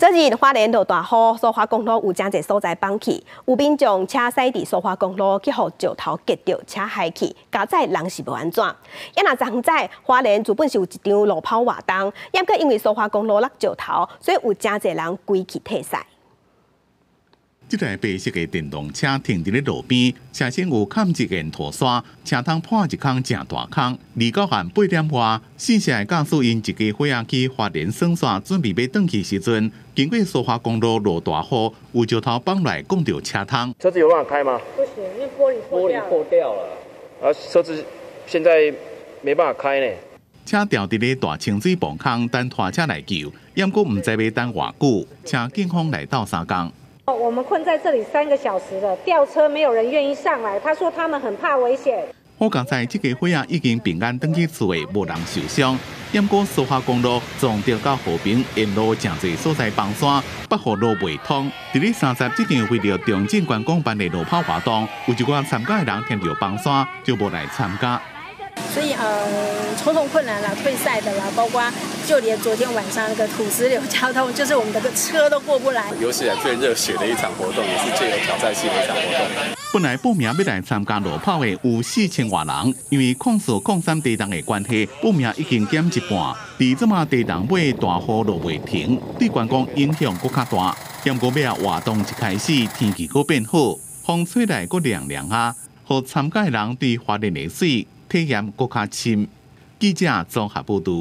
昨日花莲落大雨，苏花公路有真侪所在放弃，有民众车驶伫苏花公路，去互石头夹着车害去，加载人是无安怎。也若昨早花莲原本是有一场路跑活动，也阁因为苏花公路落石头，所以有真侪人归去退赛。 这台白色的电动车停伫咧路边，车身有嵌一件拖刷，车窗破一孔正大孔。离高限8点外，四车的驾驶因一家伙仔去花莲省线，准备要转去时阵，经过苏花公路落大雨，有石头放来拱着车窗。车子有办法开吗？不行，因为玻璃破掉了。车子现在没办法开呢。 车掉伫咧大清水磅坑，等拖车来救，也毋知要等偌久，请警方来斗3工。 我们困在这里3个小时了，吊车没有人愿意上来。他说他们很怕危险。好佳在这个伙仔已经平安返去厝的，无人受伤。不过苏花公路撞到到河边，沿路真侪所在崩山，北河路未通。伫咧30这场为了中正观光办的路跑活动，有一寡参加的人听到崩山就无来参加。 所以重重困难啦，退赛的啦，包括就连昨天晚上那个土石流交通，就是我们的车都过不来。有史以来最热血的一场活动，也是最有挑战性的一场活动。本来报名要来参加路跑的有4000多人，因为控诉矿山地动的关系，报名已经减一半。而这么地动尾大雨落未停，对观光影响更较大。不过尾活动一开始，天气阁变好，风吹来阁凉凉啊，互参加的人对花莲的水。 体验更较深。记者综合报道。